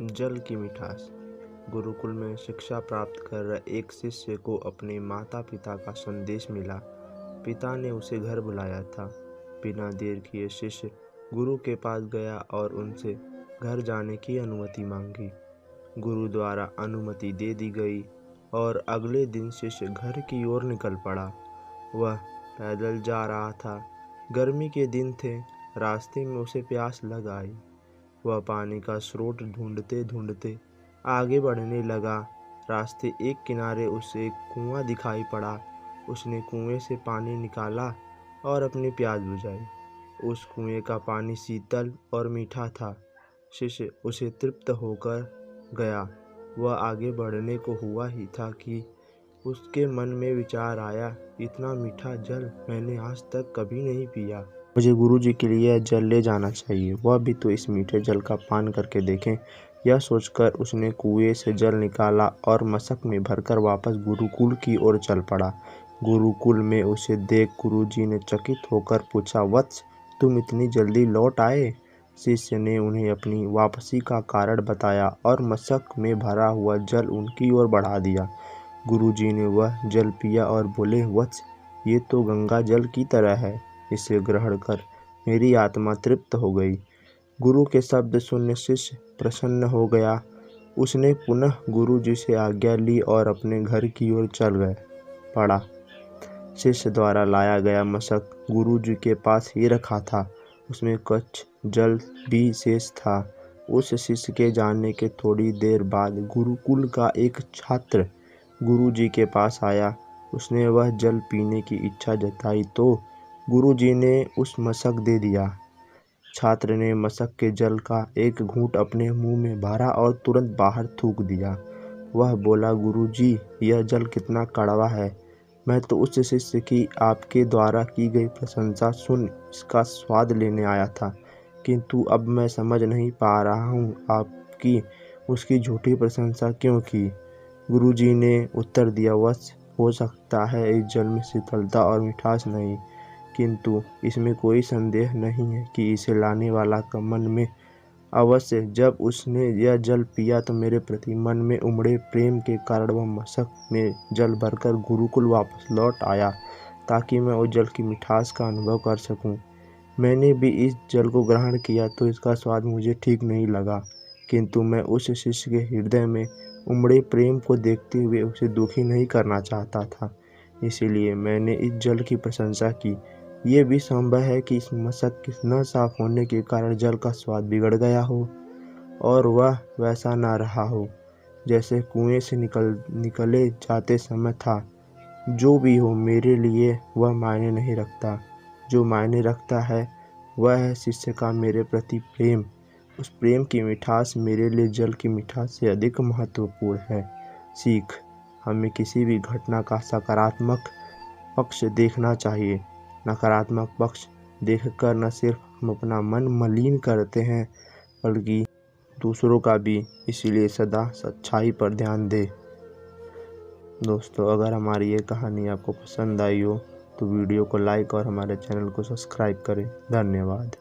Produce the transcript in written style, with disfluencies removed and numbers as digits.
जल की मिठास। गुरुकुल में शिक्षा प्राप्त कर रहे एक शिष्य को अपने माता पिता का संदेश मिला। पिता ने उसे घर बुलाया था। बिना देर किए शिष्य गुरु के पास गया और उनसे घर जाने की अनुमति मांगी। गुरु द्वारा अनुमति दे दी गई और अगले दिन शिष्य घर की ओर निकल पड़ा। वह पैदल जा रहा था। गर्मी के दिन थे। रास्ते में उसे प्यास लग आई। वह पानी का स्रोत ढूंढते ढूंढते आगे बढ़ने लगा। रास्ते एक किनारे उसे एक कुआं दिखाई पड़ा। उसने कुएं से पानी निकाला और अपनी प्यास बुझाई। उस कुएं का पानी शीतल और मीठा था। शिष्य उसे तृप्त होकर गया। वह आगे बढ़ने को हुआ ही था कि उसके मन में विचार आया, इतना मीठा जल मैंने आज तक कभी नहीं पिया। मुझे गुरुजी के लिए यह जल ले जाना चाहिए। वह भी तो इस मीठे जल का पान करके देखें। यह सोचकर उसने कुएं से जल निकाला और मशक में भरकर वापस गुरुकुल की ओर चल पड़ा। गुरुकुल में उसे देख गुरुजी ने चकित होकर पूछा, वत्स, तुम इतनी जल्दी लौट आए? शिष्य ने उन्हें अपनी वापसी का कारण बताया और मशक में भरा हुआ जल उनकी ओर बढ़ा दिया। गुरुजी ने वह जल पिया और बोले, वत्स, ये तो गंगा जल की तरह है। इसे ग्रहण कर मेरी आत्मा तृप्त हो गई। गुरु के शब्द सुनने शिष्य प्रसन्न हो गया। उसने पुनः गुरुजी से आज्ञा ली और अपने घर की ओर चल पड़ा। शिष्य द्वारा लाया गया मशक गुरुजी के पास ही रखा था। उसमें कुछ जल भी शेष था। उस शिष्य के जाने के थोड़ी देर बाद गुरुकुल का एक छात्र गुरुजी के पास आया। उसने वह जल पीने की इच्छा जताई तो गुरुजी ने उस मशक दे दिया। छात्र ने मशक के जल का एक घूंट अपने मुंह में भरा और तुरंत बाहर थूक दिया। वह बोला, गुरुजी, यह जल कितना कड़वा है। मैं तो उस शिष्य की आपके द्वारा की गई प्रशंसा सुन इसका स्वाद लेने आया था, किंतु अब मैं समझ नहीं पा रहा हूँ आपकी उसकी झूठी प्रशंसा क्यों की। गुरुजी ने उत्तर दिया, वत्स, हो सकता है इस जल में शीतलता और मिठास नहीं, किंतु इसमें कोई संदेह नहीं है कि इसे लाने वाला का मन में अवश्य जब उसने यह जल पिया तो मेरे प्रति मन में उमड़े प्रेम के कारण वह मशक में जल भरकर गुरुकुल वापस लौट आया ताकि मैं उस जल की मिठास का अनुभव कर सकूं। मैंने भी इस जल को ग्रहण किया तो इसका स्वाद मुझे ठीक नहीं लगा, किंतु मैं उस शिष्य के हृदय में उमड़े प्रेम को देखते हुए उसे दुखी नहीं करना चाहता था, इसीलिए मैंने इस जल की प्रशंसा की। ये भी संभव है कि इस मशक के न साफ होने के कारण जल का स्वाद बिगड़ गया हो और वह वैसा ना रहा हो जैसे कुएं से निकले जाते समय था। जो भी हो, मेरे लिए वह मायने नहीं रखता। जो मायने रखता है वह है शिष्य का मेरे प्रति प्रेम। उस प्रेम की मिठास मेरे लिए जल की मिठास से अधिक महत्वपूर्ण है। सीख, हमें किसी भी घटना का सकारात्मक पक्ष देखना चाहिए। नकारात्मक पक्ष देखकर न सिर्फ हम अपना मन मलिन करते हैं बल्कि दूसरों का भी, इसीलिए सदा सच्चाई पर ध्यान दें। दोस्तों, अगर हमारी ये कहानी आपको पसंद आई हो तो वीडियो को लाइक और हमारे चैनल को सब्सक्राइब करें। धन्यवाद।